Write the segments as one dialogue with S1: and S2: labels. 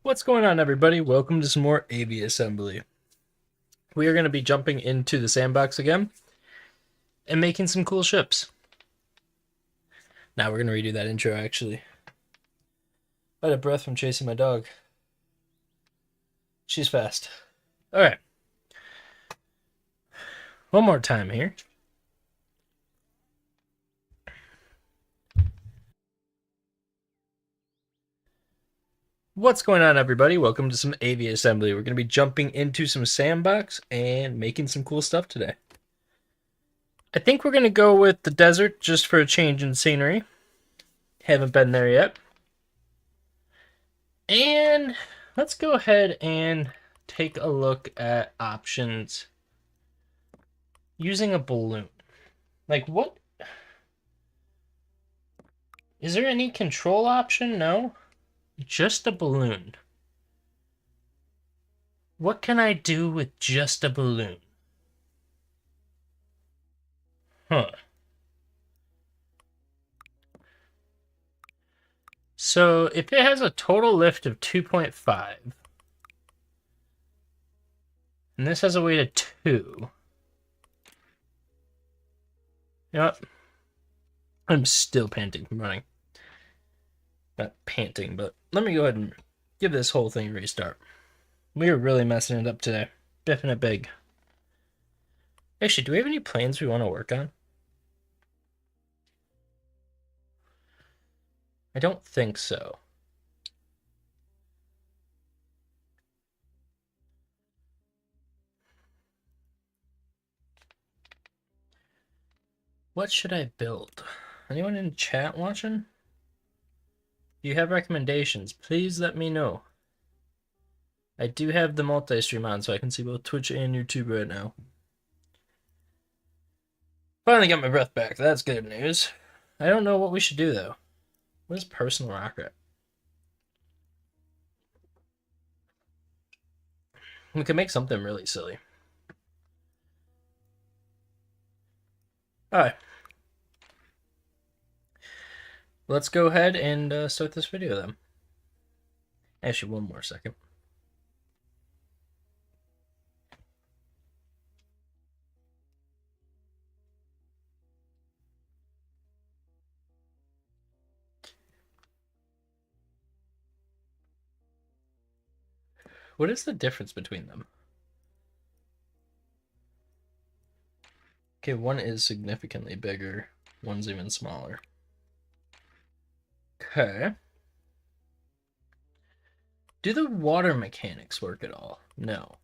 S1: What's going on, everybody? Welcome to some more Aviassembly. We are going to be jumping into the sandbox again and making some cool ships. Now we're going to redo that intro, actually. I had a breath from chasing my dog. She's fast. Alright. One more time here. What's going on, everybody? Welcome to some Aviassembly. We're going to be jumping into some sandbox and making some cool stuff today. I think we're going to go with the desert just for a change in scenery. Haven't been there yet. And let's go ahead and take a look at options using a balloon. Like, what? Is there any control option? No. Just a balloon. What can I do with just a balloon? Huh. So, if it has a total lift of 2.5, and this has a weight of 2, you know what? I'm still panting from running. Not panting, but let me go ahead and give this whole thing a restart. We are really messing it up today. Biffing it big. Actually, do we have any plans we want to work on? I don't think so. What should I build? Anyone in chat watching? If you have recommendations, please let me know. I do have the multi-stream on, so I can see both Twitch and YouTube right now. Finally got my breath back. That's good news. I don't know what we should do, though. What is personal rocket? We could make something really silly. Alright. Let's go ahead and start this video, then. Actually, one more second. What is the difference between them? Okay, one is significantly bigger. One's even smaller. Okay. Do the water mechanics work at all? No.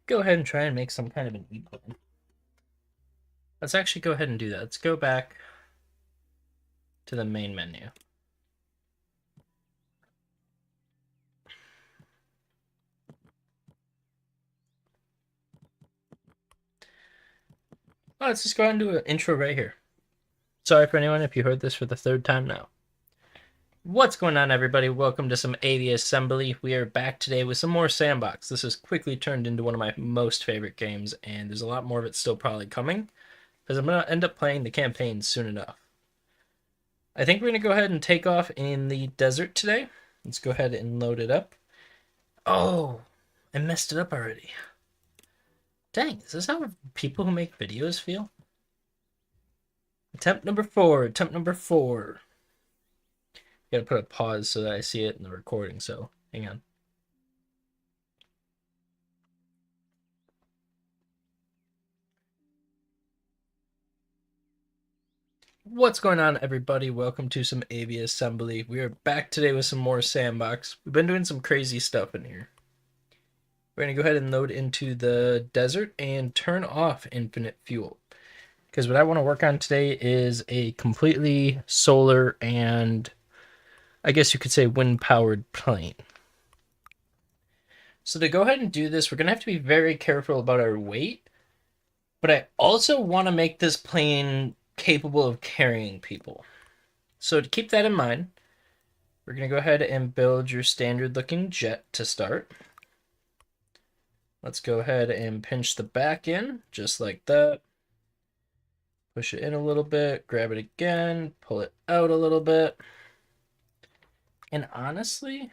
S1: Go ahead and try and make some kind of an E-plan. Let's actually go ahead and do that. Let's go back to the main menu. Oh, let's just go ahead and do an intro right here. Sorry for anyone if you heard this for the third time now. What's going on, everybody? Welcome to some Aviassembly. We are back today with some more Sandbox. This has quickly turned into one of my most favorite games, and there's a lot more of it still probably coming, because I'm going to end up playing the campaign soon enough. I think we're going to go ahead and take off in the desert today. Let's go ahead and load it up. Oh, I messed it up already. Dang, is this how people who make videos feel? Attempt number 4, attempt number 4. Gotta put a pause so that I see it in the recording, so hang on. What's going on, everybody? Welcome to some Aviassembly. We are back today with some more Sandbox. We've been doing some crazy stuff in here. We're going to go ahead and load into the desert and turn off infinite fuel. Because what I want to work on today is a completely solar and, I guess you could say, wind-powered plane. So to go ahead and do this, we're going to have to be very careful about our weight. But I also want to make this plane capable of carrying people. So to keep that in mind, we're going to go ahead and build your standard looking jet to start. Let's go ahead and pinch the back in, just like that. Push it in a little bit, grab it again, pull it out a little bit. And honestly,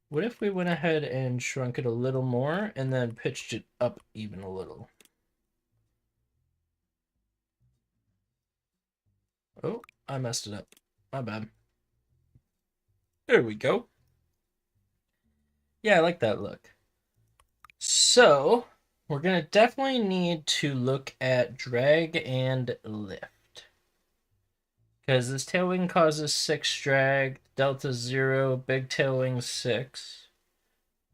S1: what if we went ahead and shrunk it a little more and then pitched it up even a little? Oh, I messed it up. My bad. There we go. Yeah, I like that look. So, we're going to definitely need to look at drag and lift. Because this tail wing causes 6 drag, delta 0, big tail wing 6.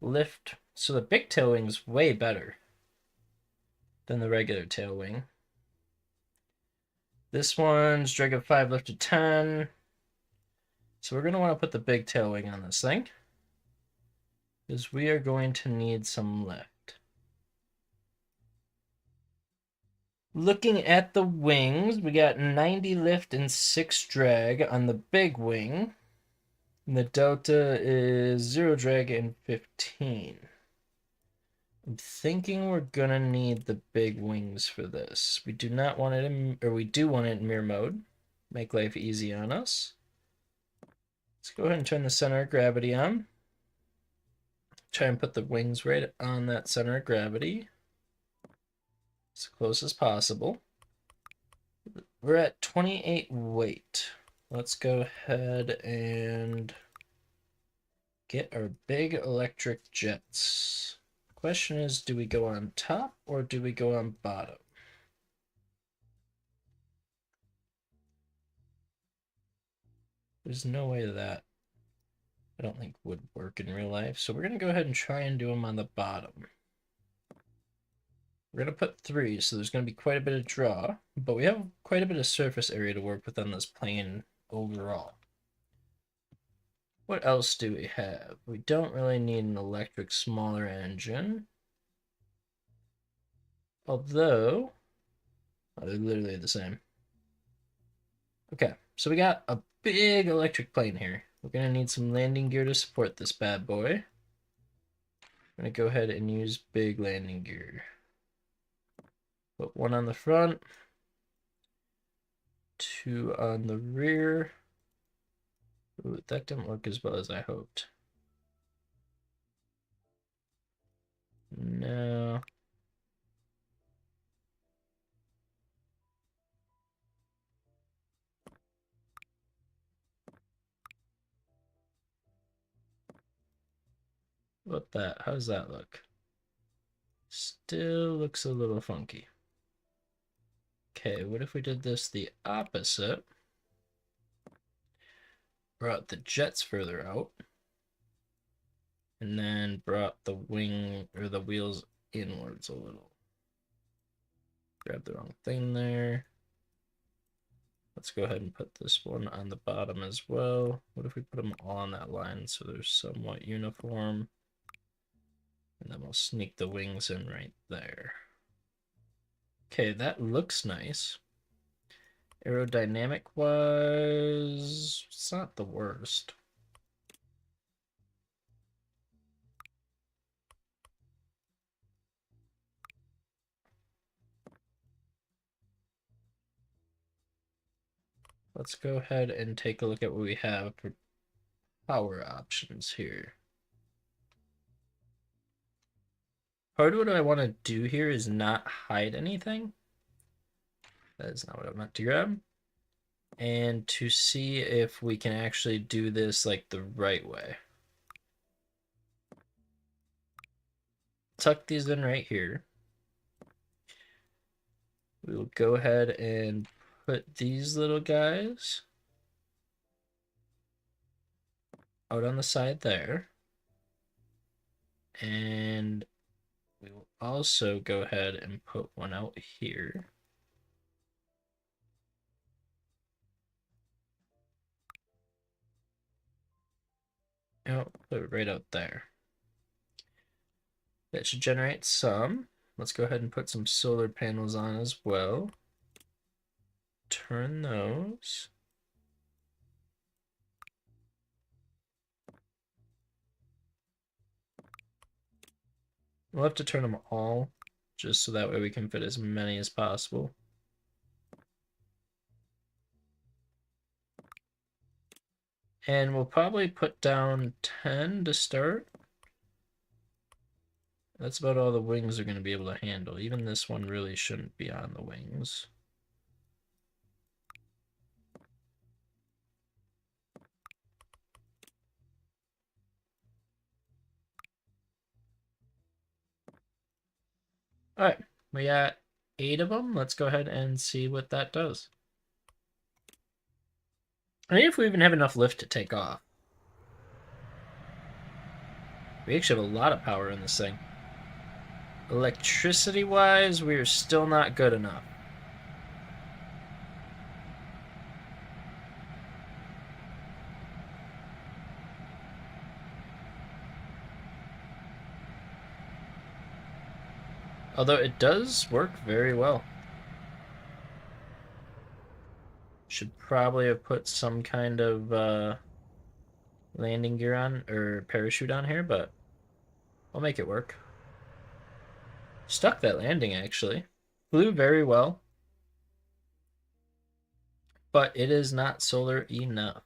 S1: Lift. So the big tail wing's way better than the regular tail wing. This one's drag of 5, lift of 10. So we're going to want to put the big tail wing on this thing, because we are going to need some lift. Looking at the wings, we got 90 lift and 6 drag on the big wing. And the delta is 0 drag and 15. I'm thinking we're gonna need the big wings for this. We do not want it in, or we do want it in mirror mode. Make life easy on us. Let's go ahead and turn the center of gravity on. Try and put the wings right on that center of gravity, as close as possible. We're at 28 weight. Let's go ahead and get our big electric jets. Question is, do we go on top or do we go on bottom? There's no way that I don't think would work in real life. So we're going to go ahead and try and do them on the bottom. We're going to put 3, so there's going to be quite a bit of draw, but we have quite a bit of surface area to work with on this plane overall. What else do we have? We don't really need an electric smaller engine. Although, they're literally the same. Okay, so we got a big electric plane here. We're going to need some landing gear to support this bad boy. I'm going to go ahead and use big landing gear. Put 1 on the front, 2 on the rear. Ooh, that didn't work as well as I hoped. No. What that? How does that look? Still looks a little funky. Okay, what if we did this the opposite? Brought the jets further out. And then brought the wing or the wheels inwards a little. Grab the wrong thing there. Let's go ahead and put this one on the bottom as well. What if we put them all on that line so they're somewhat uniform? And then we'll sneak the wings in right there. Okay, that looks nice. Aerodynamic wise, it's not the worst. Let's go ahead and take a look at what we have for power options here. Part of what I want to do here is not hide anything. That is not what I meant to grab. And to see if we can actually do this like the right way. Tuck these in right here. We will go ahead and put these little guys out on the side there. And we will also go ahead and put one out here. Oh, put it right out there. That should generate some. Let's go ahead and put some solar panels on as well. Turn those. We'll have to turn them all, just so that way we can fit as many as possible. And we'll probably put down 10 to start. That's about all the wings are going to be able to handle. Even this one really shouldn't be on the wings. All right, we got 8 of them. Let's go ahead and see what that does. I mean, if we even have enough lift to take off. We actually have a lot of power in this thing. Electricity-wise, we are still not good enough. Although it does work very well. Should probably have put some kind of landing gear on, or parachute on here, but I'll make it work. Stuck that landing, actually. Flew very well. But it is not solar enough.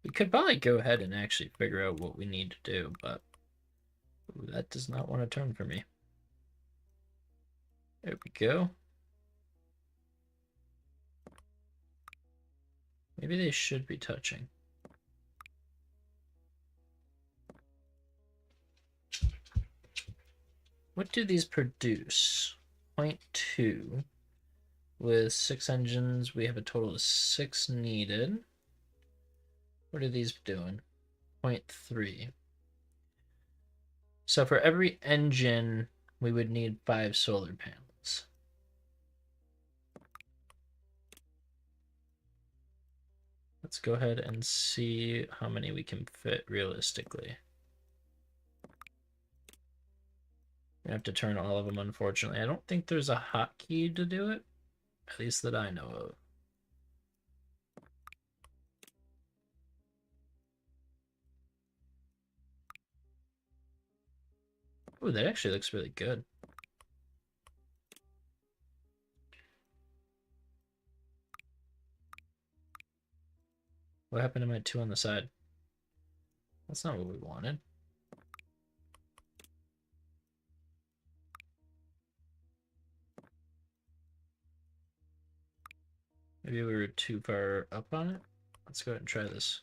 S1: We could probably go ahead and actually figure out what we need to do, but ooh, that does not want to turn for me. There we go. Maybe they should be touching. What do these produce? 0.2. With 6 engines, we have a total of 6 needed. What are these doing? 0.3. So for every engine, we would need 5 solar panels. Let's go ahead and see how many we can fit realistically. I have to turn all of them, unfortunately. I don't think there's a hotkey to do it, at least that I know of. Ooh, that actually looks really good. What happened to my 2 on the side? That's not what we wanted. Maybe we were too far up on it. Let's go ahead and try this.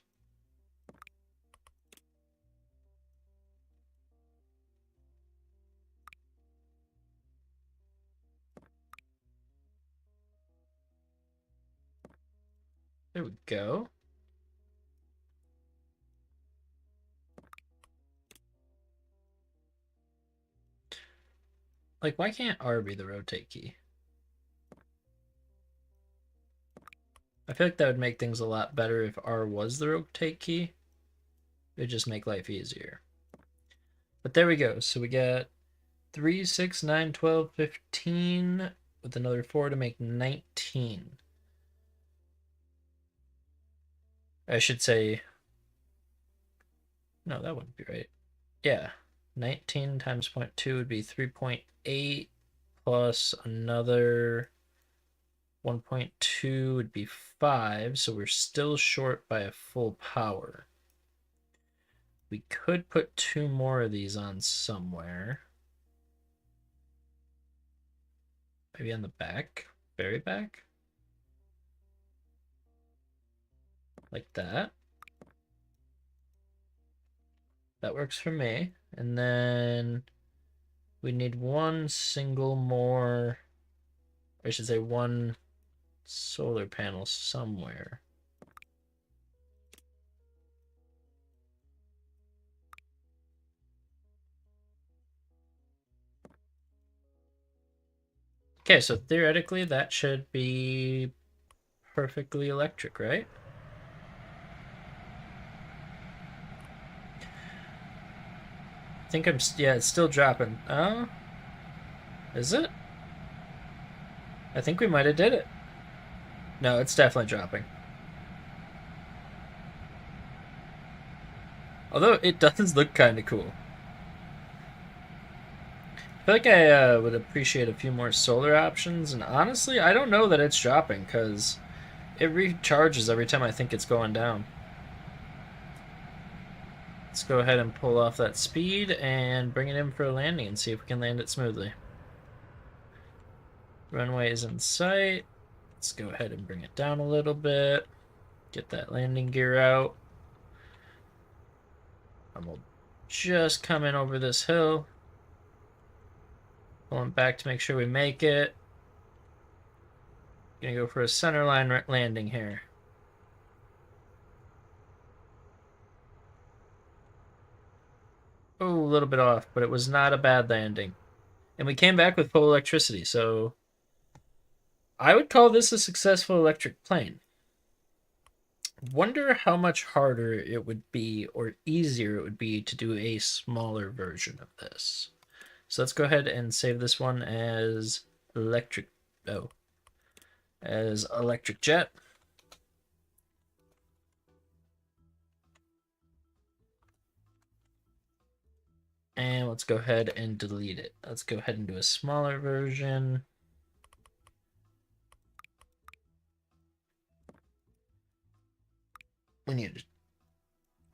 S1: There we go. Like, why can't R be the rotate key? I feel like that would make things a lot better if R was the rotate key. It would just make life easier. But there we go. So we got 3, 6, 9, 12, 15 with another 4 to make 19. I should say, no, that wouldn't be right. Yeah, 19 times 0.2 would be 3.8 plus another 1.2 would be 5, so we're still short by a full power. We could put 2 more of these on somewhere. Maybe on the back, very back. Like that. That works for me. And then we need one single more, I should say one solar panel somewhere. Okay, so theoretically that should be perfectly electric, right? I think yeah, it's still dropping. Oh, is it? I think we might have did it. No, it's definitely dropping. Although it does look kind of cool. feel like I would appreciate a few more solar options, and honestly, I don't know that it's dropping because it recharges every time I think it's going down. Let's go ahead and pull off that speed and bring it in for a landing and see if we can land it smoothly. Runway is in sight. Let's go ahead and bring it down a little bit. Get that landing gear out. And we'll just come in over this hill. Pulling back to make sure we make it. Gonna go for a centerline landing here. Oh, a little bit off, but it was not a bad landing. And we came back with full electricity, so I would call this a successful electric plane. Wonder how much harder it would be or easier it would be to do a smaller version of this. So let's go ahead and save this one as electric, oh, as electric jet. And let's go ahead and delete it. Let's go ahead and do a smaller version. We need to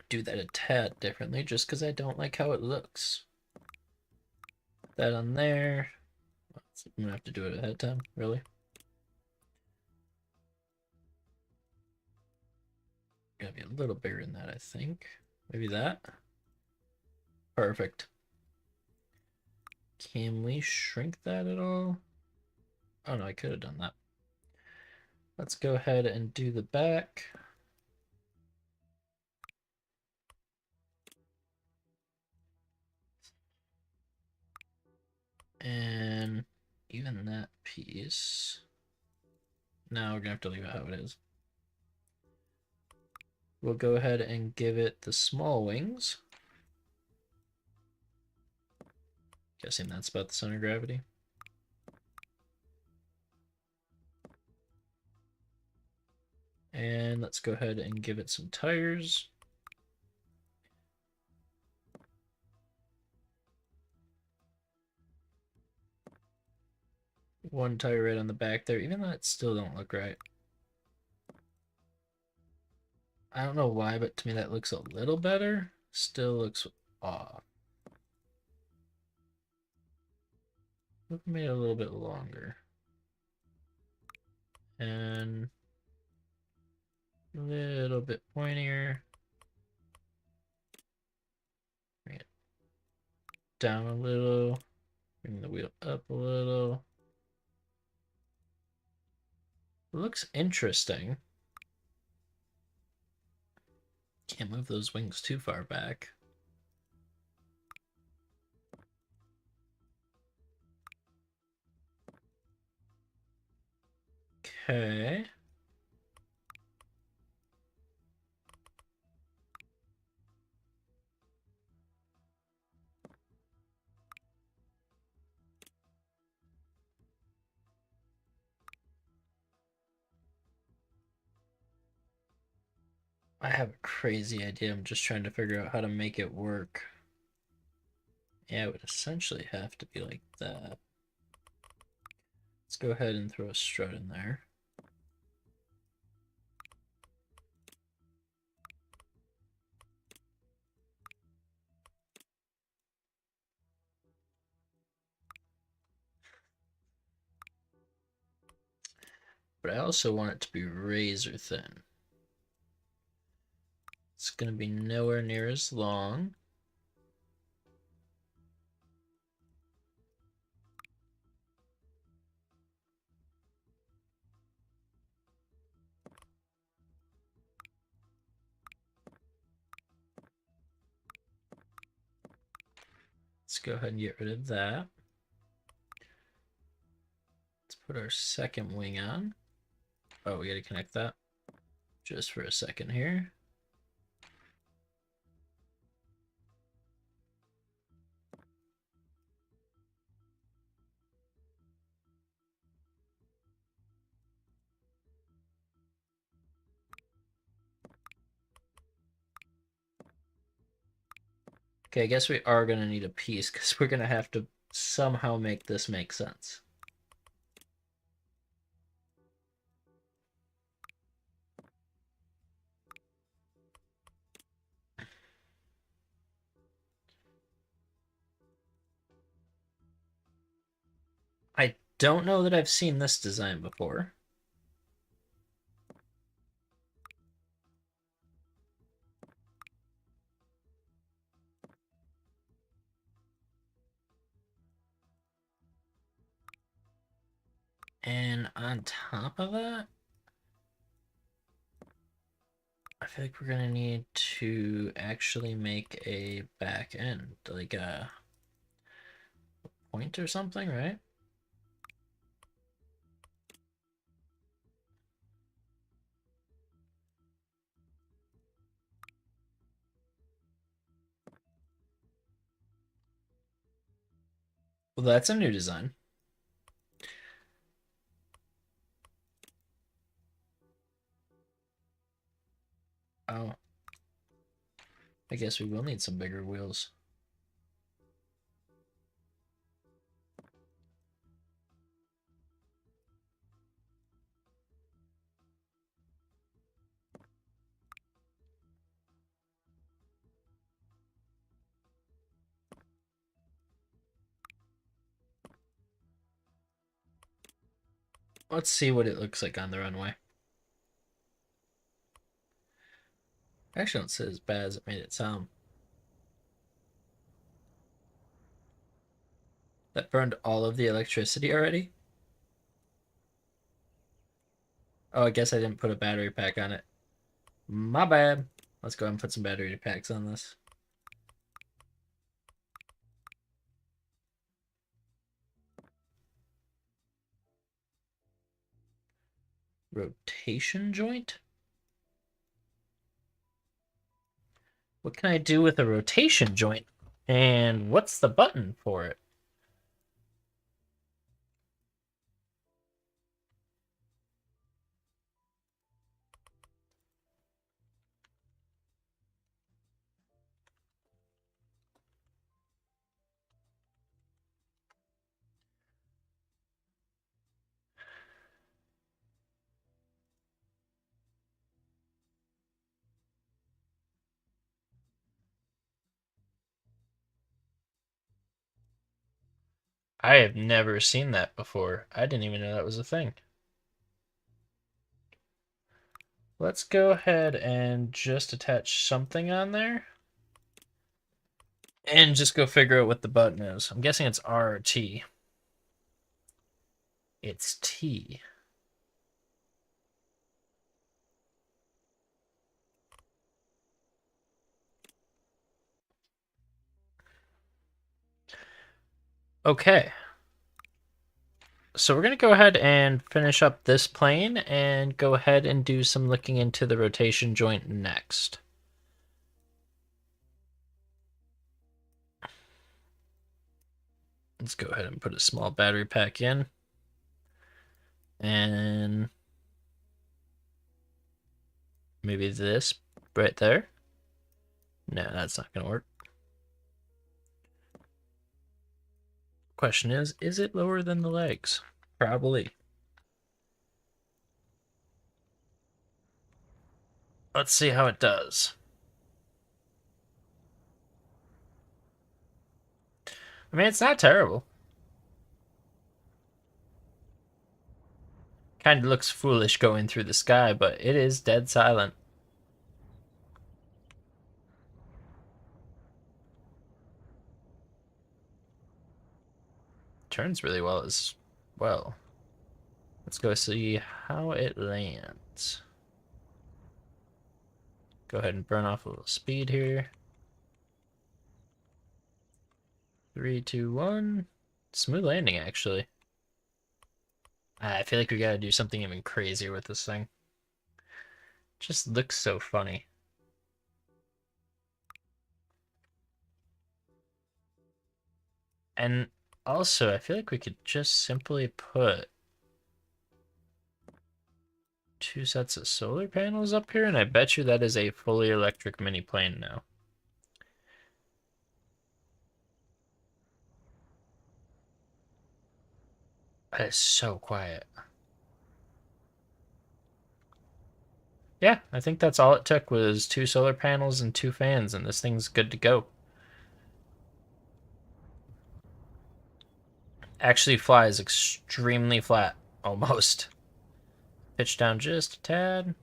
S1: do that a tad differently just because I don't like how it looks. Put that on there. I'm gonna have to do it ahead of time, really. Gotta be a little bigger than that, I think. Maybe that. Perfect. Can we shrink that at all? Oh no, I could have done that. Let's go ahead and do the back. And even that piece. Now we're gonna have to leave it how it is. We'll go ahead and give it the small wings. Guessing that's about the center of gravity. And let's go ahead and give it some tires. One tire right on the back there, even though it still don't look right. I don't know why, but to me that looks a little better. Still looks off. Made it a little bit longer. And a little bit pointier. Bring it down a little. Bring the wheel up a little. Looks interesting. Can't move those wings too far back. Okay. I have a crazy idea. I'm just trying to figure out how to make it work. Yeah, it would essentially have to be like that. Let's go ahead and throw a strut in there. But I also want it to be razor thin. It's going to be nowhere near as long. Let's go ahead and get rid of that. Let's put our second wing on. Oh, we got to connect that just for a second here. Okay, I guess we are going to need a piece because we're going to have to somehow make this make sense. I don't know that I've seen this design before. And on top of that, I feel like we're gonna need to actually make a back end, like a point or something, right? Well, that's a new design. Oh, I guess we will need some bigger wheels. Let's see what it looks like on the runway. Actually, don't say as bad as it made it sound. That burned all of the electricity already? Oh, I guess I didn't put a battery pack on it. My bad. Let's go ahead and put some battery packs on this. Rotation joint? What can I do with a rotation joint? And what's the button for it? I have never seen that before. I didn't even know that was a thing. Let's go ahead and just attach something on there. And just go figure out what the button is. I'm guessing it's R or T. It's T. Okay. So we're going to go ahead and finish up this plane and go ahead and do some looking into the rotation joint next. Let's go ahead and put a small battery pack in. And maybe this right there. No, that's not going to work. Question is it lower than the legs? Probably. Let's see how it does. I mean, it's not terrible. Kind of looks foolish going through the sky, but it is dead silent. Turns really well as well. Let's go see how it lands. Go ahead and burn off a little speed here. 3, 2, 1. Smooth landing, actually. I feel like we gotta do something even crazier with this thing. Just looks so funny. And also, I feel like we could just simply put 2 sets of solar panels up here, and I bet you that is a fully electric mini plane now. That is so quiet. Yeah, I think that's all it took was 2 solar panels and 2 fans, and this thing's good to go. Actually flies extremely flat, almost. Pitch down just a tad.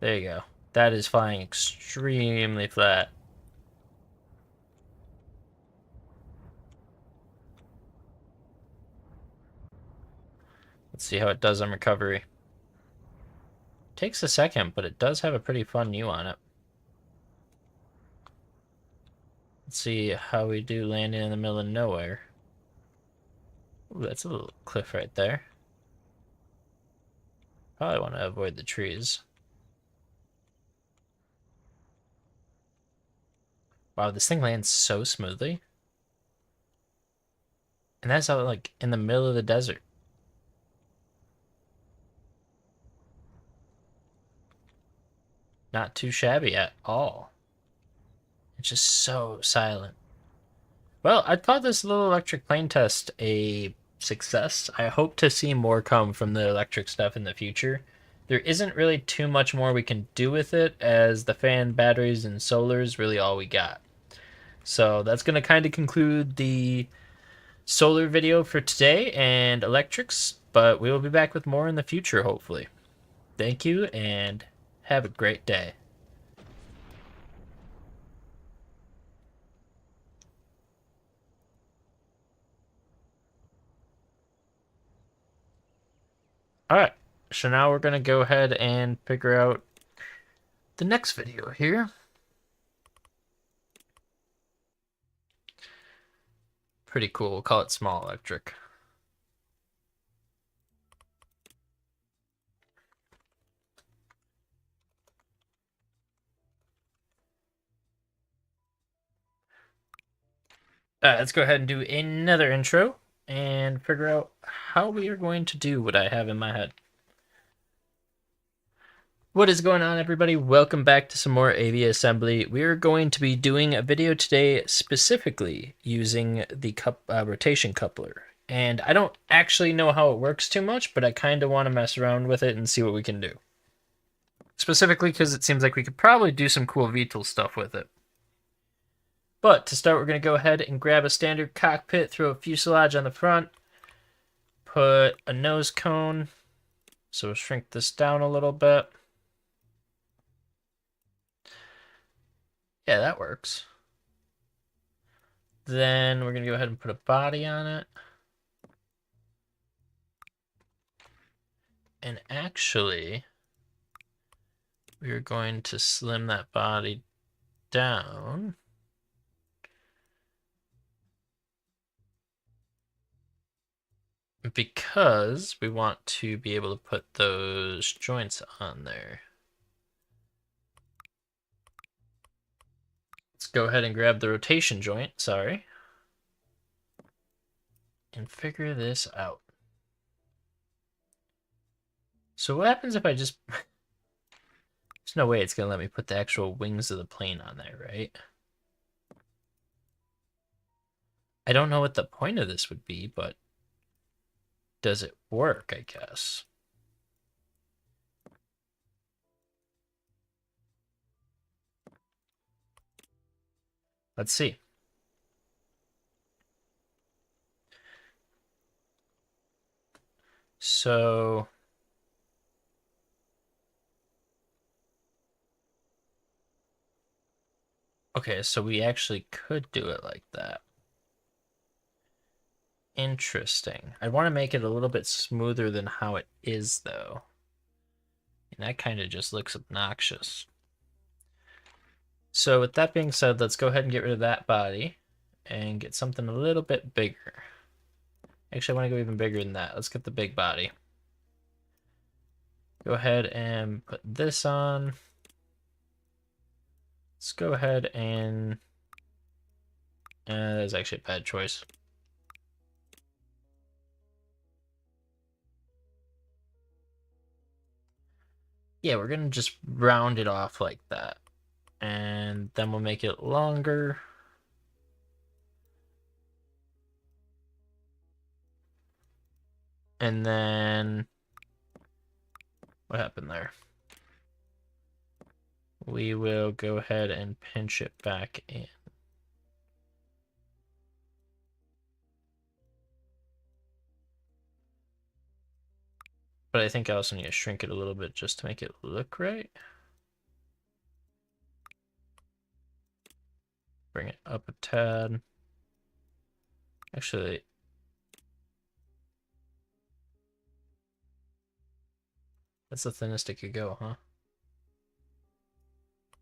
S1: There you go. That is flying extremely flat. Let's see how it does on recovery. Takes a second, but it does have a pretty fun U on it. Let's see how we do landing in the middle of nowhere. Ooh, that's a little cliff right there. Probably want to avoid the trees. Wow, this thing lands so smoothly. And that's out like in the middle of the desert. Not too shabby at all. It's just so silent. Well, I'd call this little electric plane test a success. I hope to see more come from the electric stuff in the future. There isn't really too much more we can do with it, as the fan, batteries, and solar is really all we got. So that's going to kind of conclude the solar video for today and electrics, but we will be back with more in the future, hopefully. Thank you, and have a great day. Alright, so now we're going to go ahead and figure out the next video here. Pretty cool. We'll call it small electric. Let's go ahead and do another intro and figure out how we are going to do what I have in my head. What is going on, everybody? Welcome back to some more Aviassembly. We are going to be doing a video today specifically using the rotation coupler. And I don't actually know how it works too much, but I kind of want to mess around with it and see what we can do. Specifically because it seems like we could probably do some cool VTOL stuff with it. But to start, we're going to go ahead and grab a standard cockpit, throw a fuselage on the front, put a nose cone, so we'll shrink this down a little bit. Yeah, that works. Then we're going to go ahead and put a body on it. And actually, we're going to slim that body down. Because we want to be able to put those joints on there. Let's go ahead and grab the rotation joint, sorry, and figure this out. So what happens if I just... There's no way it's going to let me put the actual wings of the plane on there, right? I don't know what the point of this would be, but does it work, I guess? Let's see. So... Okay, so we actually could do it like that. Interesting. I want to make it a little bit smoother than how it is, though. And that kind of just looks obnoxious. So with that being said, let's go ahead and get rid of that body and get something a little bit bigger. Actually, I want to go even bigger than that. Let's get the big body. Go ahead and put this on. Let's go ahead and... that was actually a bad choice. Yeah, we're going to just round it off like that. And then we'll make it longer. And then what happened there? We will go ahead and pinch it back in. But I think I also need to shrink it a little bit just to make it look right. Bring it up a tad. Actually, that's the thinnest it could go, huh?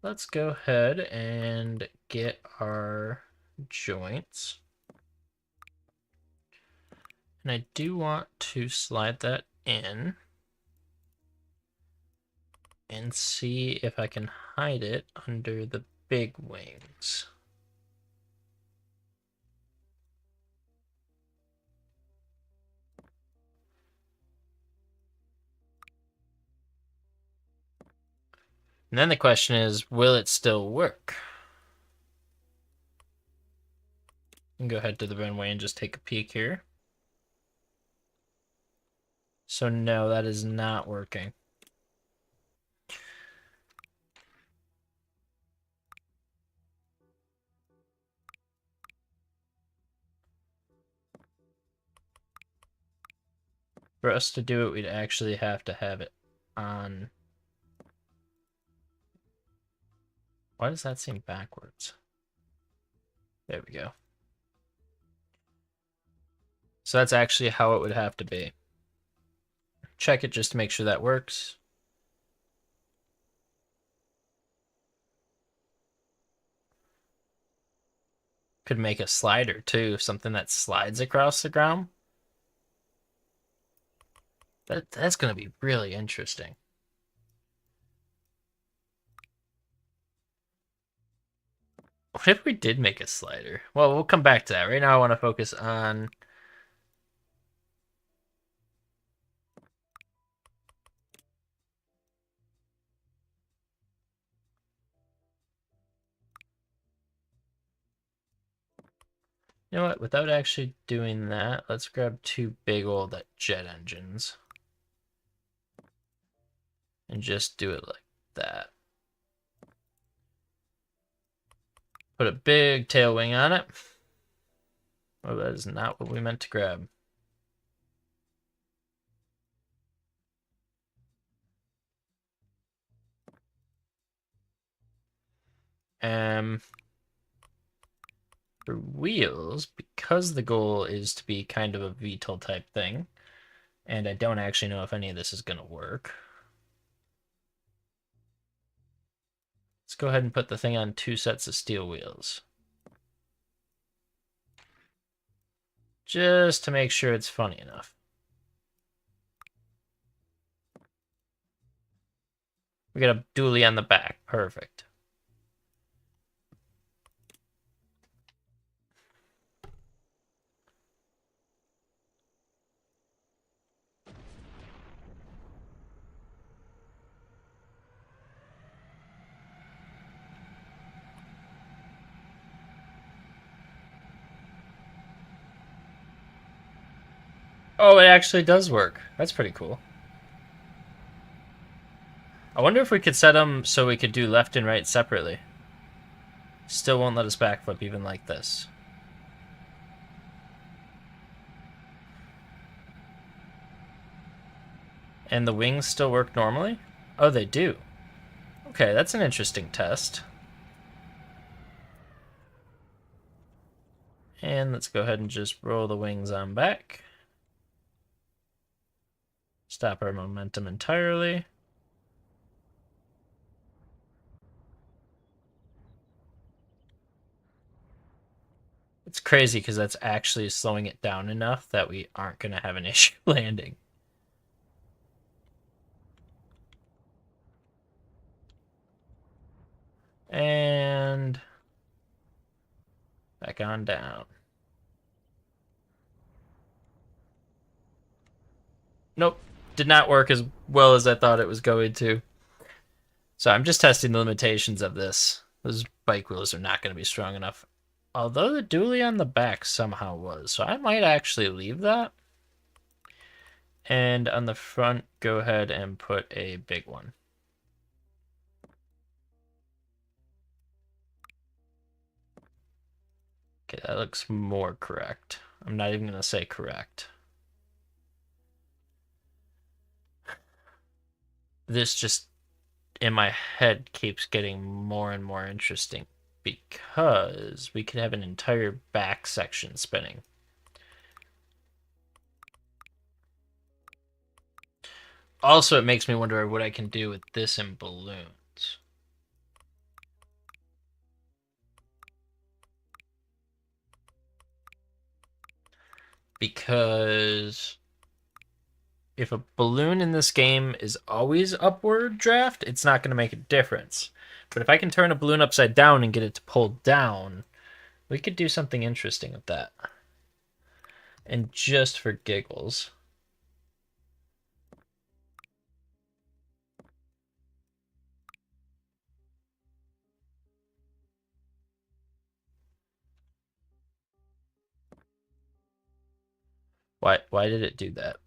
S1: Let's go ahead and get our joints. And I do want to slide that in and see if I can hide it under the big wings. And then the question is, will it still work? You can go ahead to the runway and just take a peek here. So no, that is not working. For us to do it, we'd actually have to have it on. Why does that seem backwards? There we go. So that's actually how it would have to be. Check it just to make sure that works. Could make a slider too, something that slides across the ground. That's going to be really interesting. What if we did make a slider? Well, we'll come back to that. Right now I want to focus on... You know what? Without actually doing that, let's grab two big old jet engines. And just do it like that. Put a big tail wing on it. Oh, that is not what we meant to grab. For wheels, because the goal is to be kind of a VTOL type thing, and I don't actually know if any of this is going to work. Let's go ahead and put the thing on 2 sets of steel wheels. Just to make sure it's funny enough. We got a dually on the back. Perfect. Oh, it actually does work. That's pretty cool. I wonder if we could set them so we could do left and right separately. Still won't let us backflip even like this. And the wings still work normally? Oh, they do. Okay, that's an interesting test. And let's go ahead and just roll the wings on back. Stop our momentum entirely. It's crazy because that's actually slowing it down enough that we aren't going to have an issue landing. And back on down. Nope, did not work as well as I thought it was going to. So I'm just testing the limitations of this. Those bike wheels are not going to be strong enough. Although the dually on the back somehow was. So I might actually leave that. And on the front, go ahead and put a big one. Okay, that looks more correct. I'm not even going to say correct. This just, in my head, keeps getting more and more interesting because we could have an entire back section spinning. Also, it makes me wonder what I can do with this in balloons. Because if a balloon in this game is always upward draft, it's not going to make a difference. But if I can turn a balloon upside down and get it to pull down, we could do something interesting with that. And just for giggles. Why did it do that?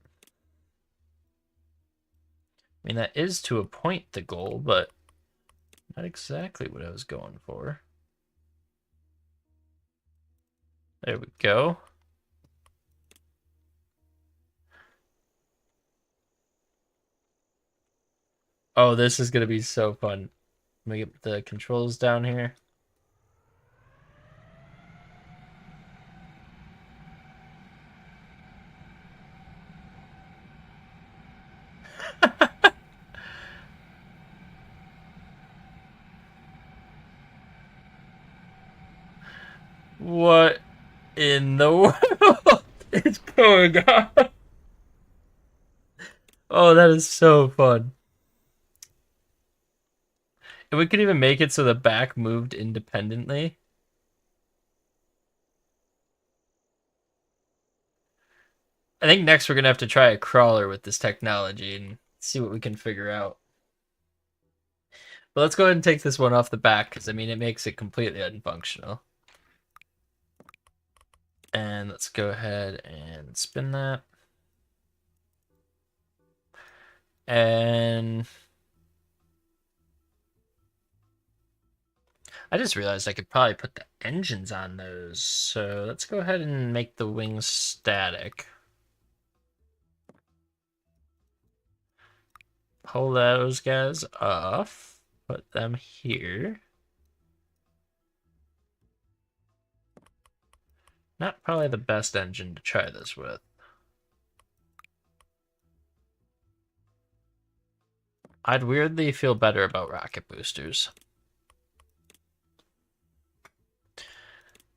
S1: I mean, that is to a point the goal, but not exactly what I was going for. There we go. Oh, this is going to be so fun. Let me get the controls down here. What in the world is going on? Oh, that is so fun. If we could even make it so the back moved independently. I think next we're going to have to try a crawler with this technology and see what we can figure out. But let's go ahead and take this one off the back because, I mean, it makes it completely unfunctional. And let's go ahead and spin that. And I just realized I could probably put the engines on those. So let's go ahead and make the wings static. Pull those guys off. Put them here. Not probably the best engine to try this with. I'd weirdly feel better about rocket boosters.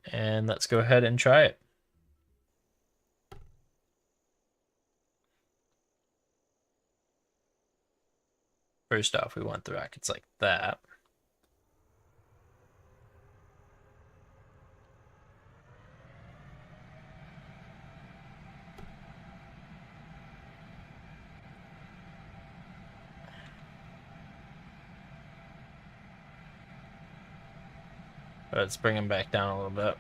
S1: And let's go ahead and try it. First off, we want the rockets like that. Let's bring them back down a little bit.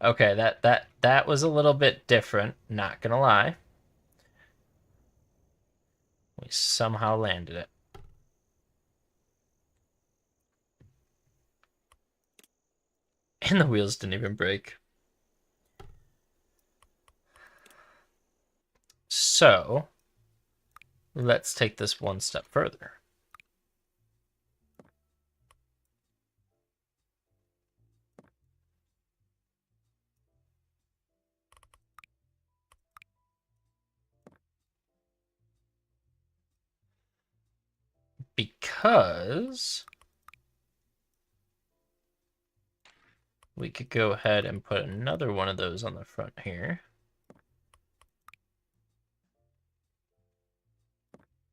S1: Okay, that was a little bit different, not gonna lie. We somehow landed it. And the wheels didn't even break. So, let's take this one step further. Because we could go ahead and put another one of those on the front here.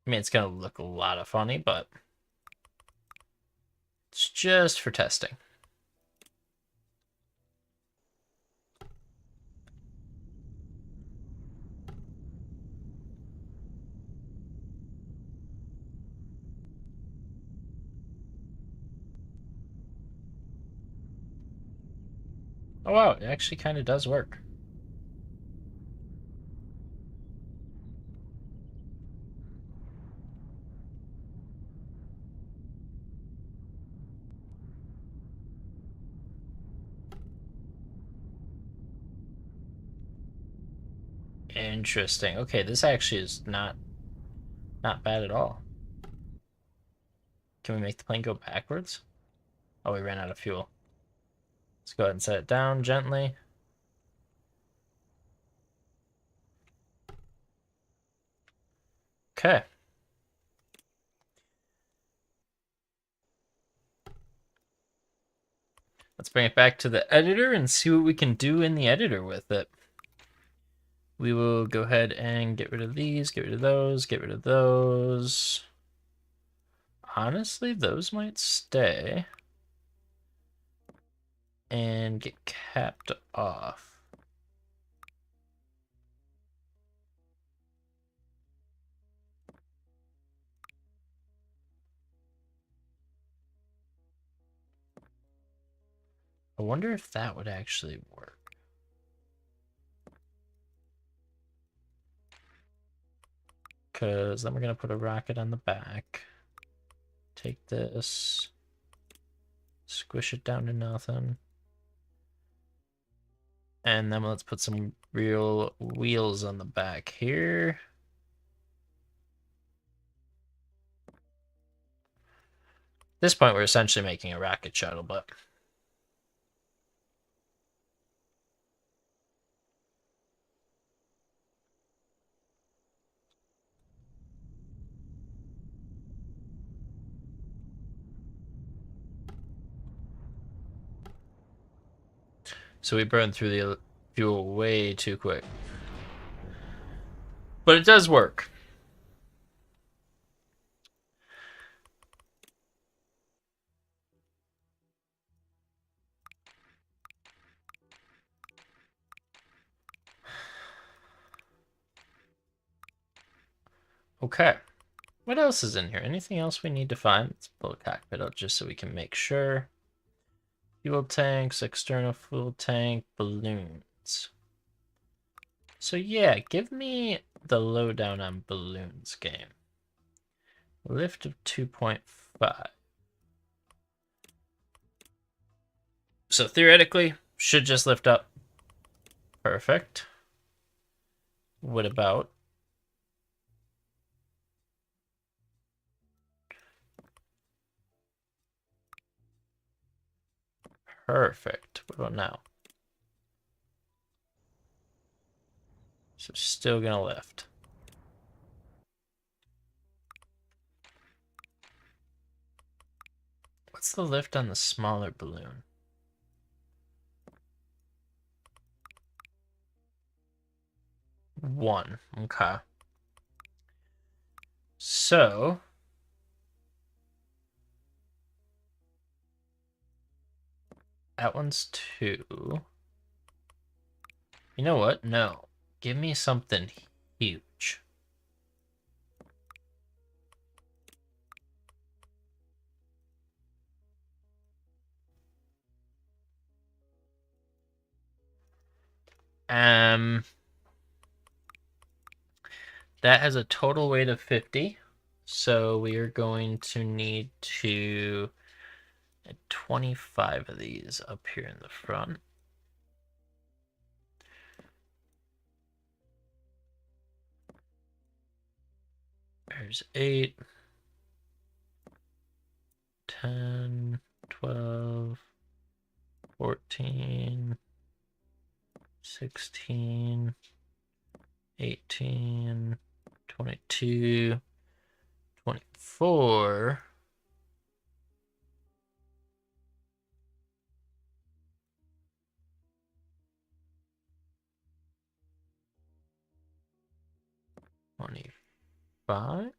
S1: I mean, it's going to look a lot of funny, but it's just for testing. Oh wow, it actually kind of does work. Interesting. Okay, this actually is not bad at all. Can we make the plane go backwards? Oh, we ran out of fuel. Let's go ahead and set it down gently. Okay. Let's bring it back to the editor and see what we can do in the editor with it. We will go ahead and get rid of these, get rid of those, get rid of those. Honestly, those might stay and get capped off. I wonder if that would actually work. Because then we're going to put a rocket on the back. Take this. Squish it down to nothing. And then let's put some real wheels on the back here. At this point, we're essentially making a rocket shuttle, but... So we burned through the fuel way too quick. But it does work. Okay. What else is in here? Anything else we need to find? Let's pull the cockpit up just so we can make sure. Fuel tanks, external fuel tank, balloons. So yeah, give me the lowdown on balloons game. Lift of 2.5. So theoretically, should just lift up. Perfect. What about... Perfect. What about now? So still gonna lift. What's the lift on the smaller balloon? 1. Okay. So... that one's 2. You know what? No. Give me something huge. That has a total weight of 50. So we are going to need to add 25 of these up here in the front. There's 8, 10, 12, 14, 16, 18, 22, 24. I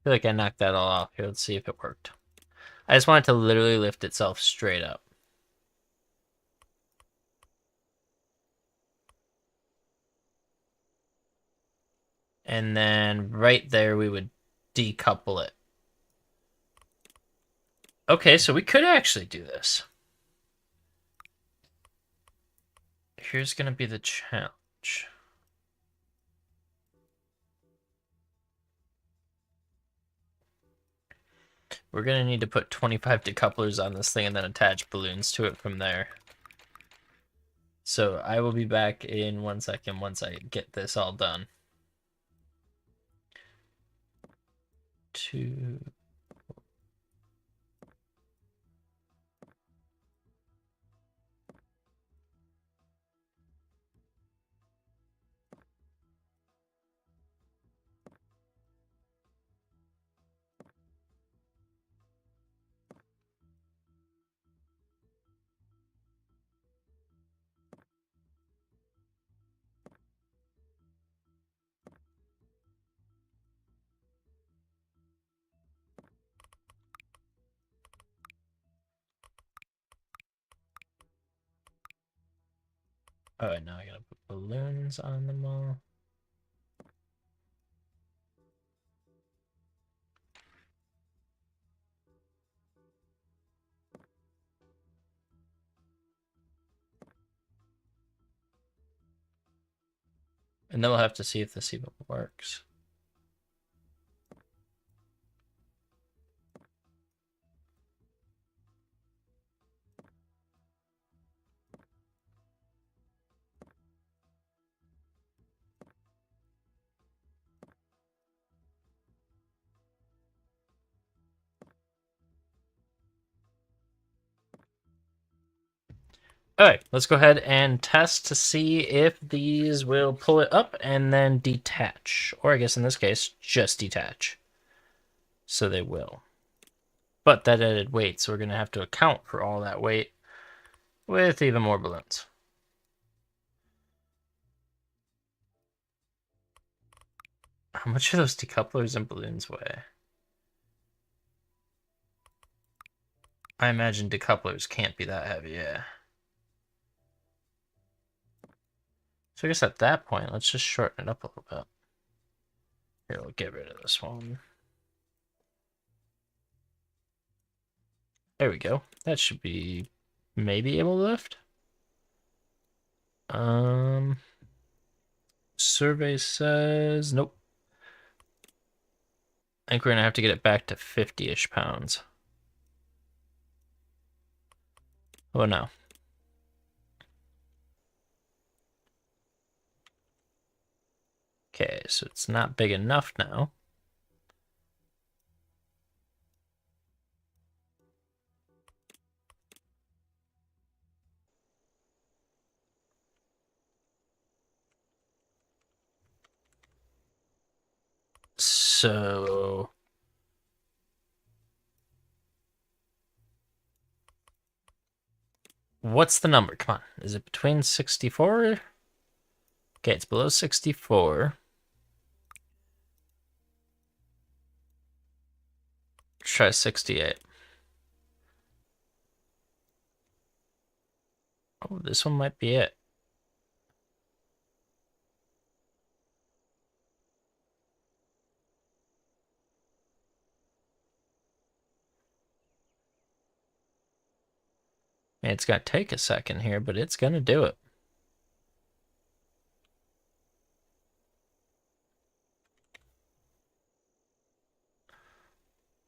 S1: feel like I knocked that all off. Here, let's see if it worked. I just want it to literally lift itself straight up. And then right there, we would decouple it. Okay, so we could actually do this. here's gonna be the challenge. We're gonna need to put 25 decouplers on this thing and then attach balloons to it from there. So I will be back in 1 second once I get this all done. 2. Oh, now I gotta put balloons on them all. And then we'll have to see if this even works. Alright, let's go ahead and test to see if these will pull it up and then detach. Or I guess in this case, just detach. So they will. But that added weight, so we're going to have to account for all that weight with even more balloons. How much do those decouplers and balloons weigh? I imagine decouplers can't be that heavy, yeah. So I guess at that point, let's just shorten it up a little bit. Here, we'll get rid of this one. There we go. That should be maybe able to lift. Survey says nope. I think we're gonna have to get it back to 50-ish pounds. Oh no. Okay, so it's not big enough now. So what's the number? Come on. Is it between 64? Okay, it's below 64. Let's try 68. Oh, this one might be it. It's gonna take a second here, but it's gonna do it.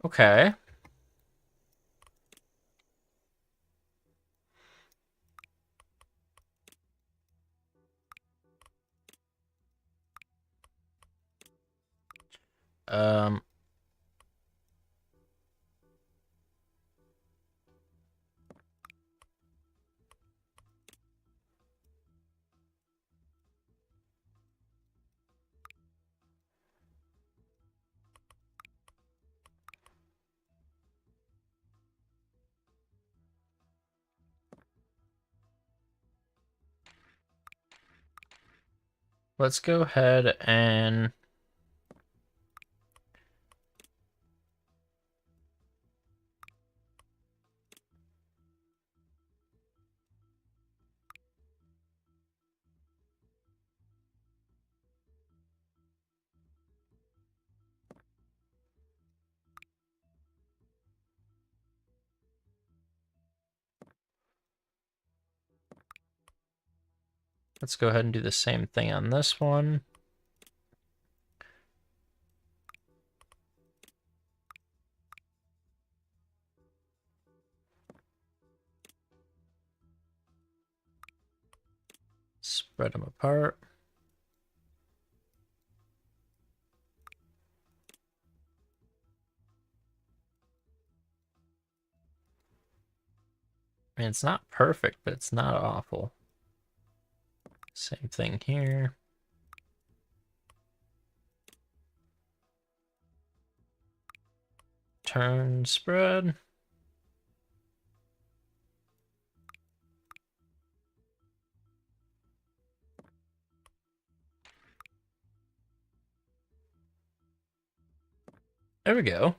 S1: Okay. Um, let's go ahead and Let's go ahead and do the same thing on this one. Spread them apart. I mean, it's not perfect, but it's not awful. Same thing here. Turn, spread. There we go.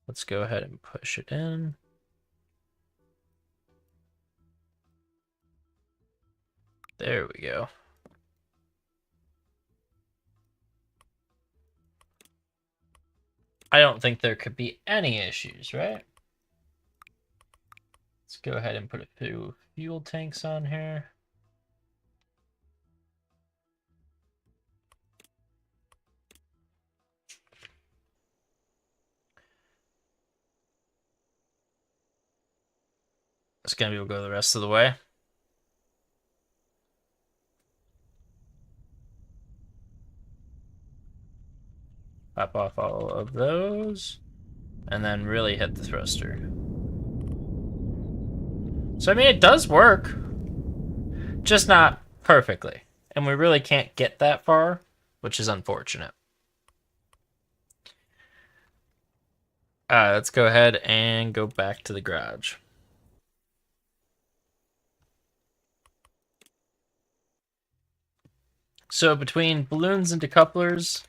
S1: Let's go ahead and push it in. There we go. I don't think there could be any issues, right? Let's go ahead and put a few fuel tanks on here. It's gonna be able to go the rest of the way. Pop off all of those, and then really hit the thruster. So I mean, it does work, just not perfectly. And we really can't get that far, which is unfortunate. Let's go ahead and go back to the garage. So between balloons and decouplers,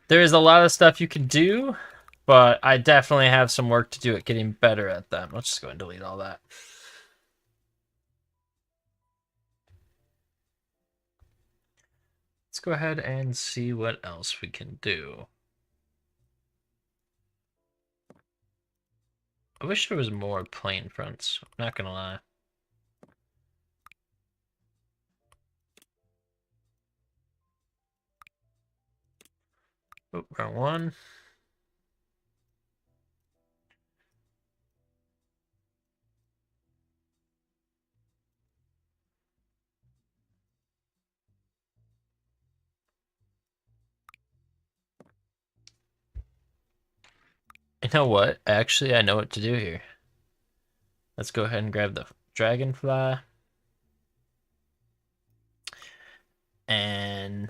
S1: there is a lot of stuff you can do, but I definitely have some work to do at getting better at them. Let's just go and delete all that. Let's go ahead and see what else we can do. I wish there was more plane fronts, I'm not gonna lie. Oh, wrong one. You know what? Actually, I know what to do here. Let's go ahead and grab the dragonfly. And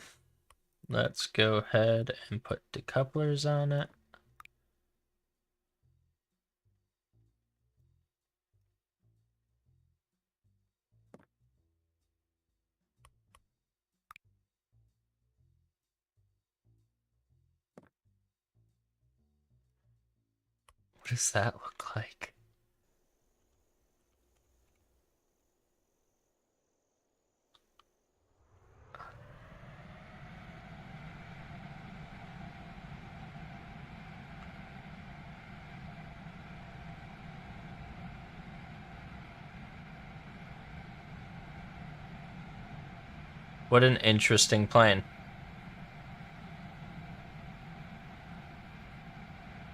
S1: let's go ahead and put decouplers on it. What does that look like? What an interesting plane.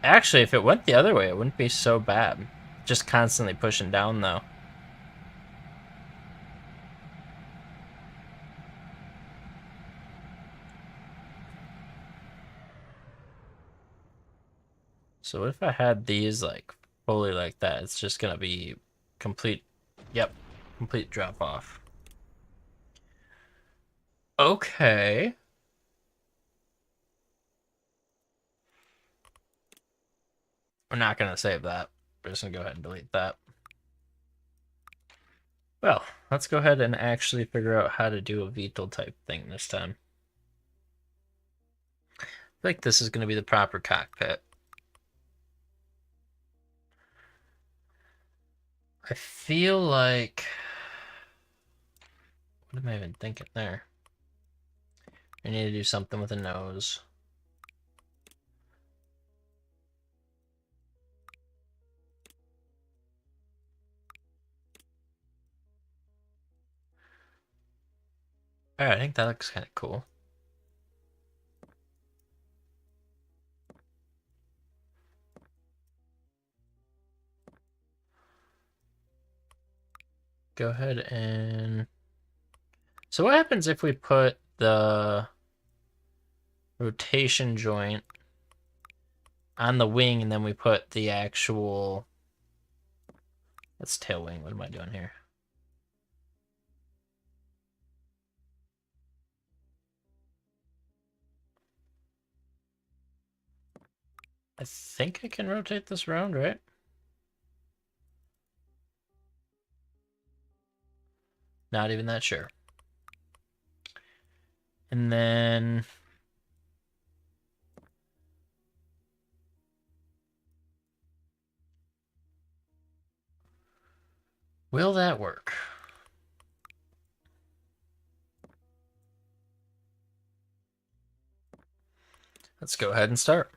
S1: Actually, if it went the other way, it wouldn't be so bad. Just constantly pushing down, though. So what if I had these, like, fully like that? It's just gonna be complete, yep, complete drop off. Okay. We're not gonna save that. We're just gonna go ahead and delete that. Well, let's go ahead and actually figure out how to do a VTOL type thing this time. I feel like this is gonna be the proper cockpit. I feel like... What am I even thinking there? I need to do something with the nose. Alright, I think that looks kind of cool. Go ahead and... So what happens if we put the rotation joint on the wing and then we put the actual... That's tail wing. What am I doing here? I think I can rotate this around, right? Not even that sure. And then... Will that work? Let's go ahead and start.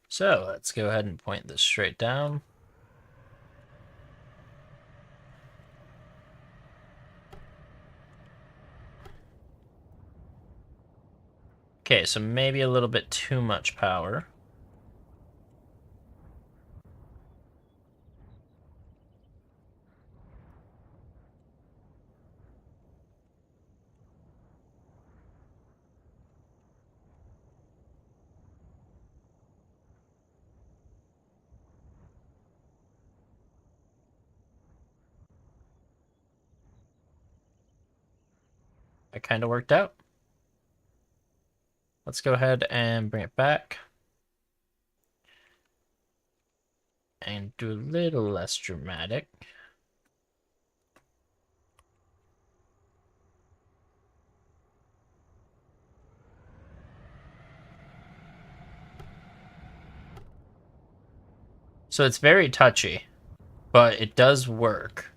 S1: So let's go ahead and point this straight down. Okay, so maybe a little bit too much power. That kind of worked out. Let's go ahead and bring it back. And do a little less dramatic. So it's very touchy, but it does work.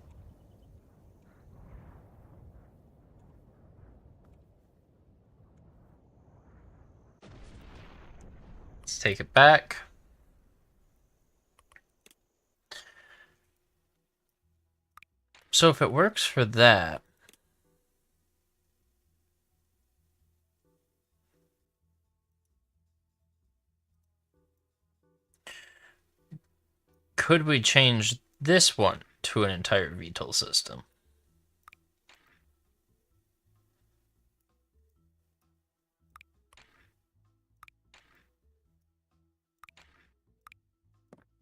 S1: Let's take it back. So if it works for that, could we change this one to an entire VTOL system?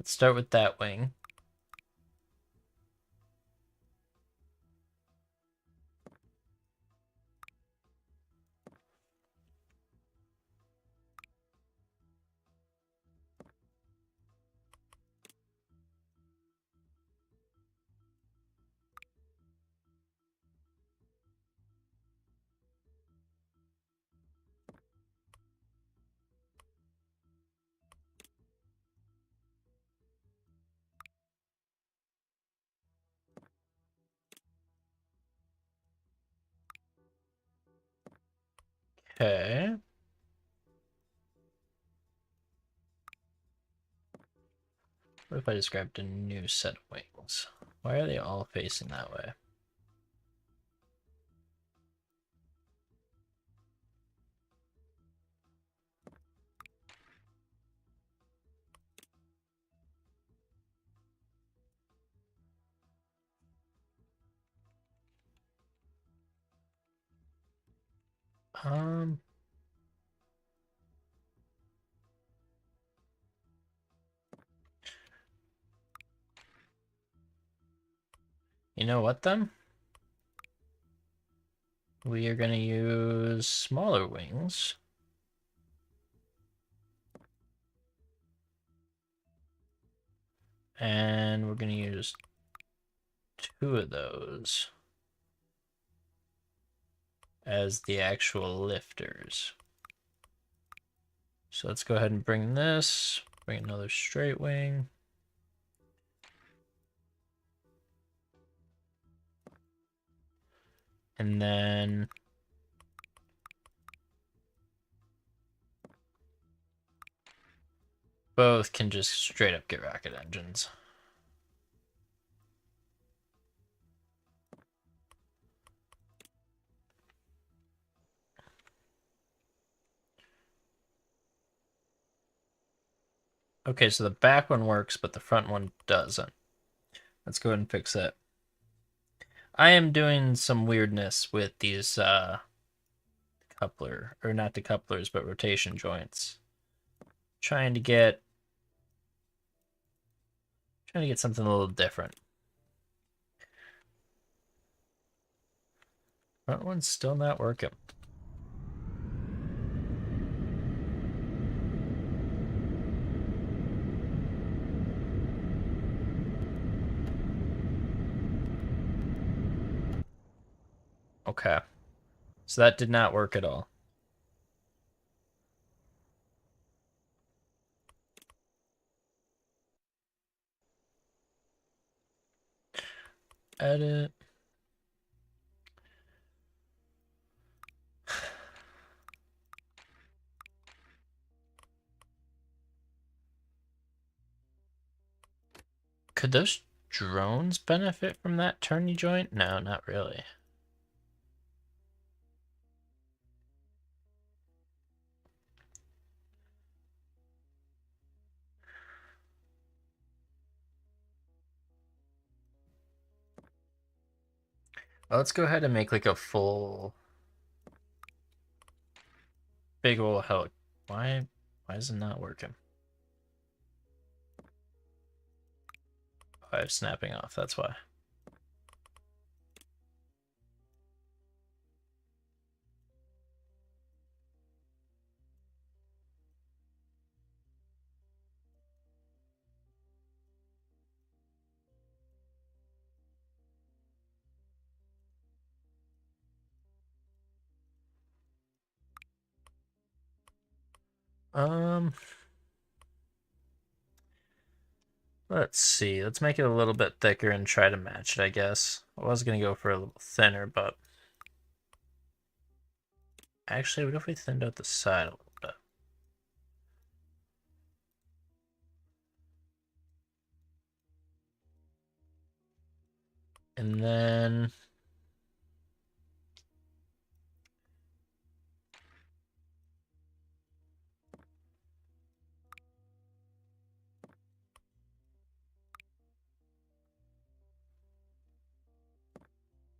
S1: Let's start with that wing. Okay. What if I just grabbed a new set of wings? Why are they all facing that way? Um, you know what then? We are gonna use smaller wings. And we're gonna use 2 of those as the actual lifters. So let's go ahead and bring this, bring another straight wing. And then both can just straight up get rocket engines. Okay, so the back one works, but the front one doesn't. Let's go ahead and fix that. I am doing some weirdness with these coupler, or not the couplers, but rotation joints. Trying to get something a little different. Front one's still not working. Okay. So that did not work at all. Edit. Could those drones benefit from that turny joint? No, not really. Well, let's go ahead and make like a full big old heli. Why is it not working? Oh, I'm snapping off, that's why. Let's see. Let's make it a little bit thicker and try to match it, I guess. I was gonna go for a little thinner, but actually, what if we thinned out the side a little bit? And then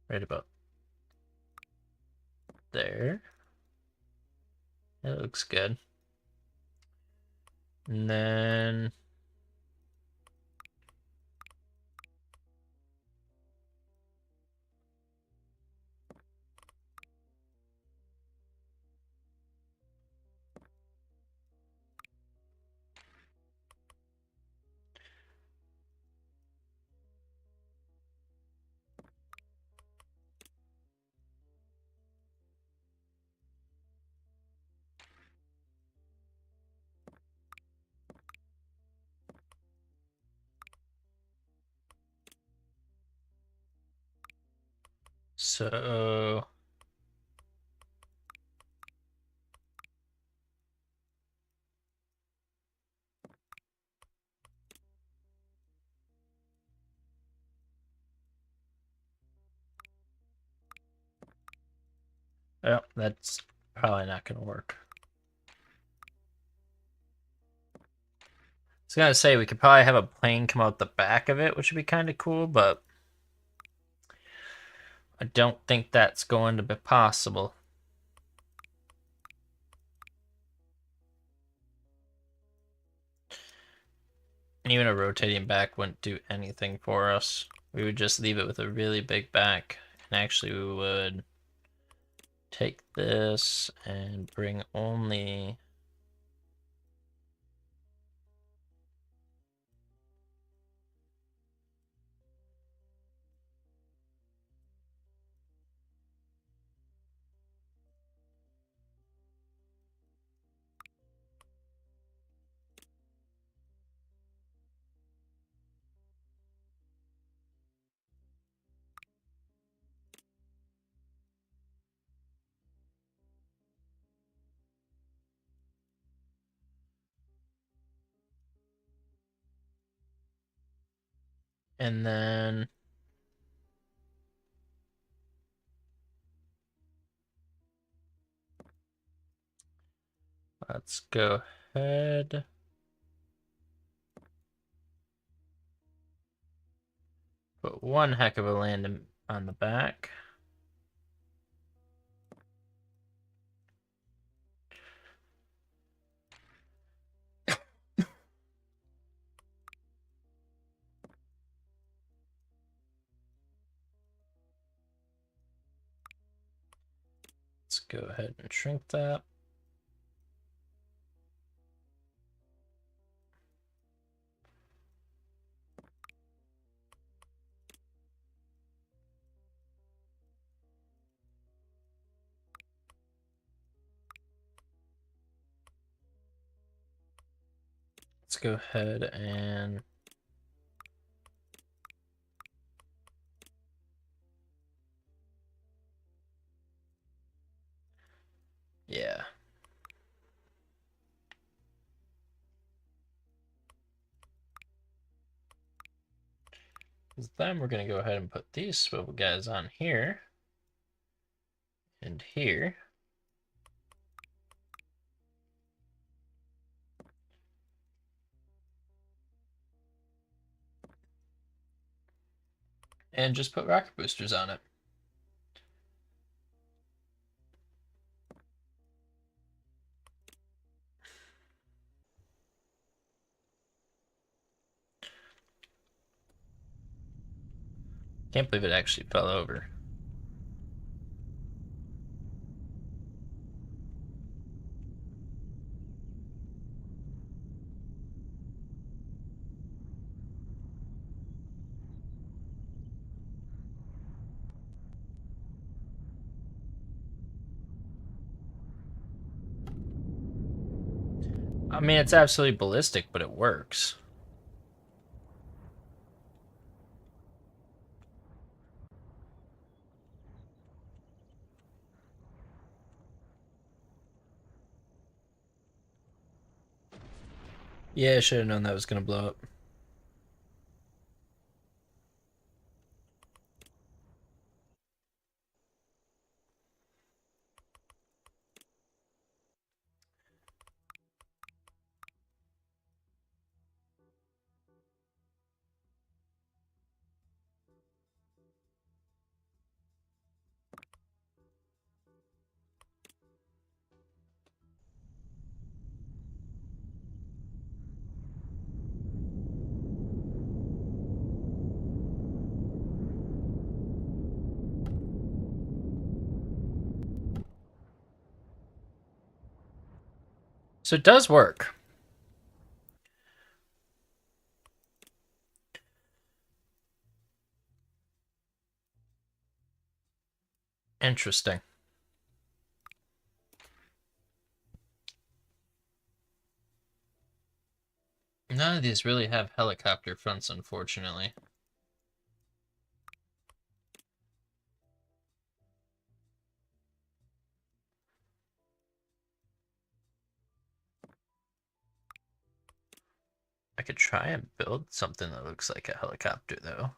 S1: right about there. That looks good. And then so well, that's probably not gonna work. I was gonna say we could probably have a plane come out the back of it, which would be kind of cool, but I don't think that's going to be possible. And even a rotating back wouldn't do anything for us. We would just leave it with a really big back. And actually we would take this and bring only And then let's go ahead. Put one heck of a land on the back. Let's go ahead and shrink that. Let's go ahead and yeah. Then we're going to go ahead and put these swivel guys on here and here. And just put rocket boosters on it. Can't believe it actually fell over. I mean, it's absolutely ballistic, but it works. Yeah, I should have known that was going to blow up. So it does work. Interesting. None of these really have helicopter fronts, unfortunately. I could try and build something that looks like a helicopter, though.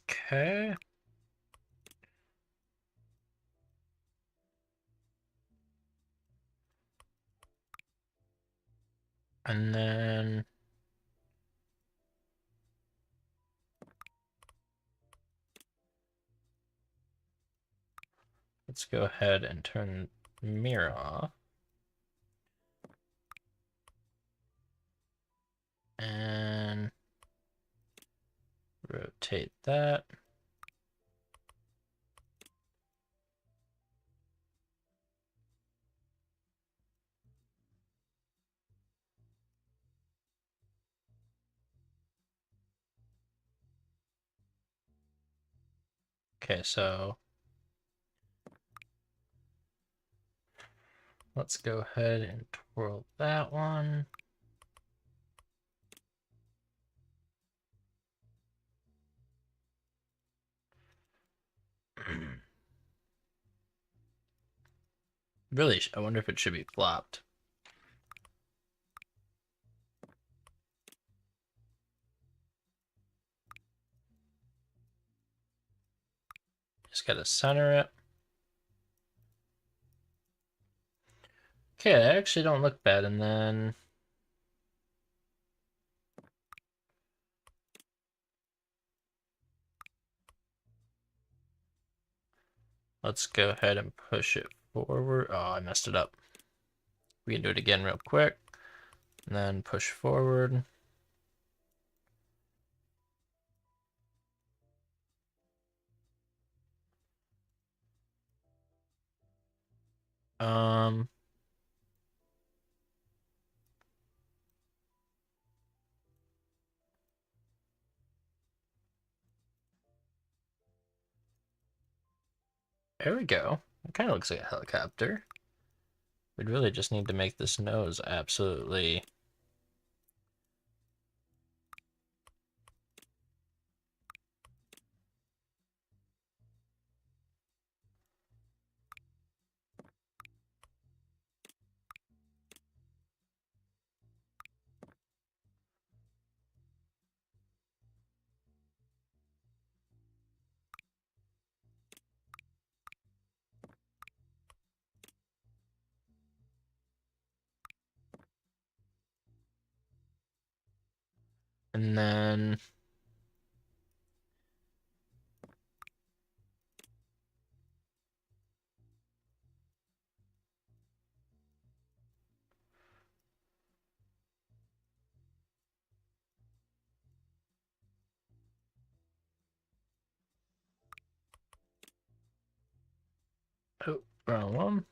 S1: Okay. And then Let's go ahead and turn mirror off. And rotate that. Okay, so let's go ahead and twirl that one. Really, I wonder if it should be flopped. Just gotta center it. Okay, they actually don't look bad, and then let's go ahead and push it forward. Oh, I messed it up. We can do it again real quick, and then push forward. Um, there we go. It kind of looks like a helicopter. We'd really just need to make this nose absolutely. And then oh, wrong one.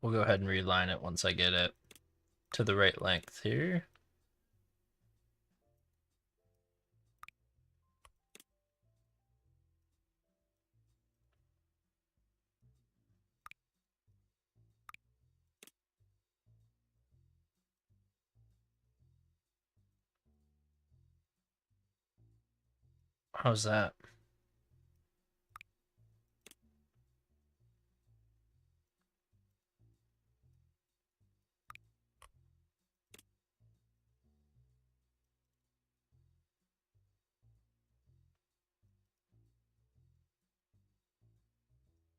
S1: We'll go ahead and reline it once I get it to the right length here. How's that?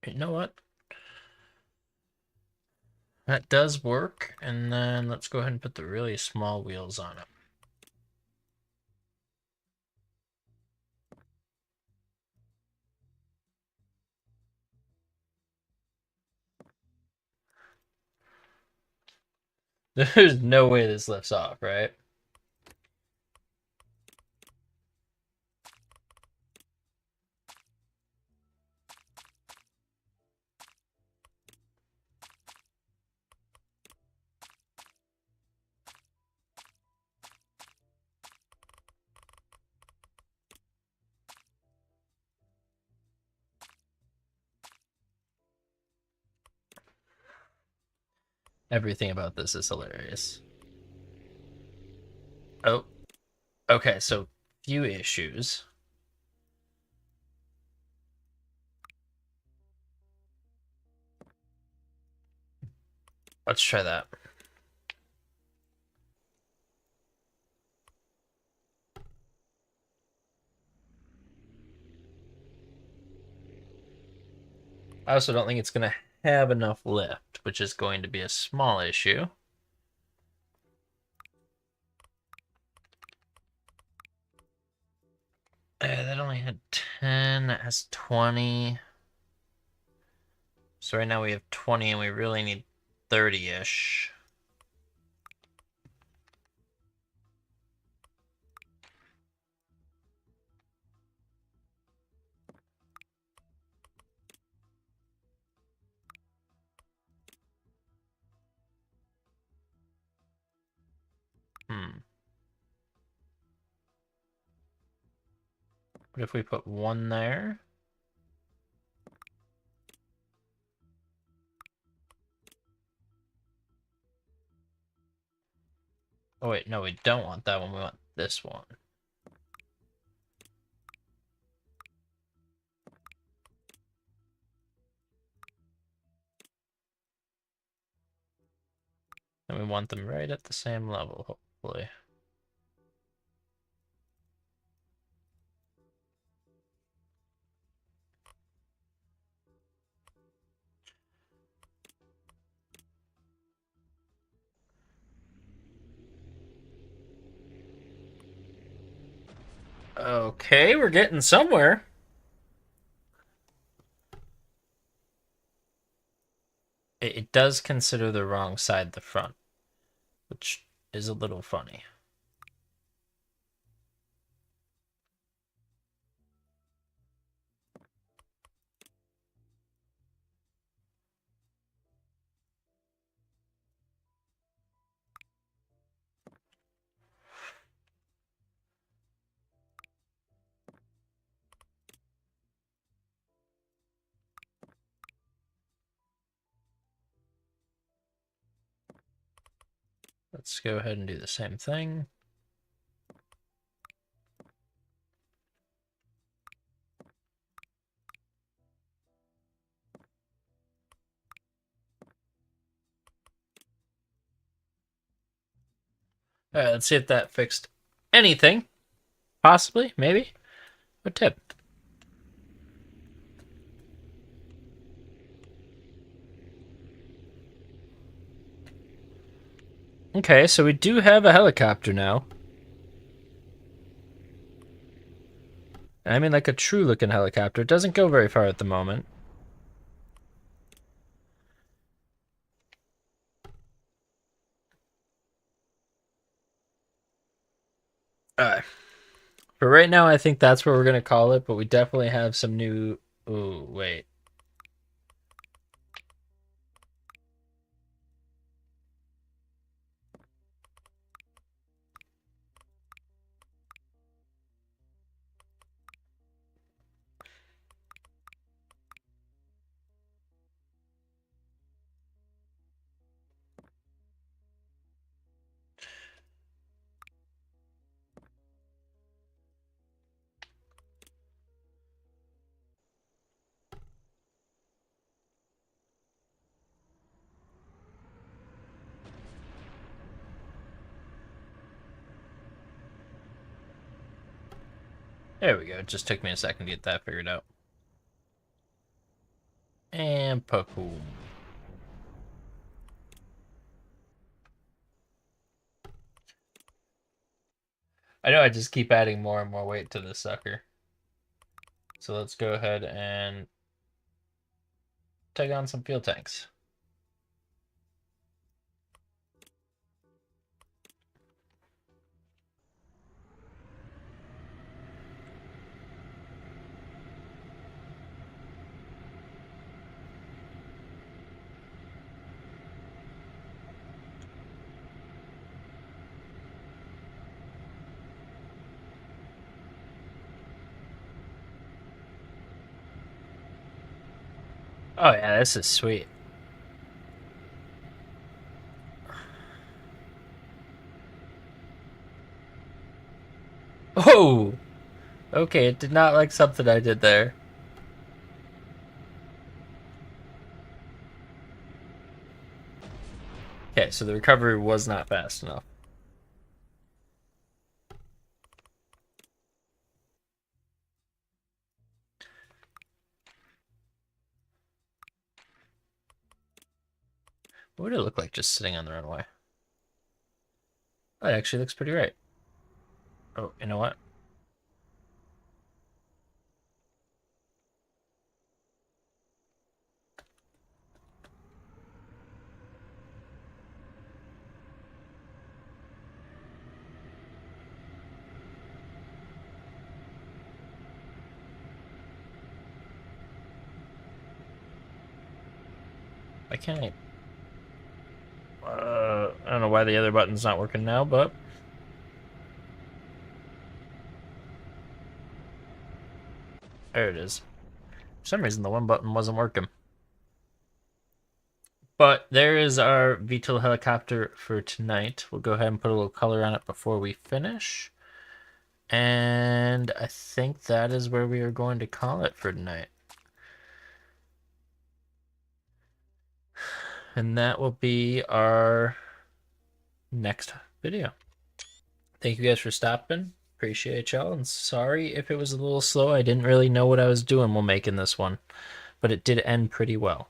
S1: You know what? That does work. And then let's go ahead and put the really small wheels on it. There's no way this lifts off, right? Everything about this is hilarious. Oh, okay, so few issues. Let's try that. I also don't think it's going to have enough lift, which is going to be a small issue. That only had 10, that has 20. So right now we have 20 and we really need 30-ish. What if we put one there? Oh wait, no, we don't want that one. We want this one. And we want them right at the same level, hopefully. Okay, we're getting somewhere. It does consider the wrong side the front, which is a little funny. Let's go ahead and do the same thing. All right, let's see if that fixed anything. Possibly, maybe. A tip. Okay, so we do have a helicopter now. I mean, like a true looking helicopter. It doesn't go very far at the moment. Alright. For right now, I think that's what we're going to call it, but we definitely have some new... Ooh, wait. There we go. It just took me a second to get that figured out. And Pacoom. I know I just keep adding more and more weight to this sucker. So let's go ahead and take on some fuel tanks. Oh yeah, this is sweet. Oh! Okay, it did not like something I did there. Okay, so the recovery was not fast enough. What would it look like just sitting on the runway? Oh, it actually looks pretty right. Oh, you know what? Why can't I? I don't know why the other button's not working now, but there it is. For some reason, the one button wasn't working. But there is our VTOL helicopter for tonight. We'll go ahead and put a little color on it before we finish. And I think that is where we are going to call it for tonight. And that will be our next video. Thank you guys for stopping. Appreciate y'all. And sorry if it was a little slow. I didn't really know what I was doing while making this one. But it did end pretty well.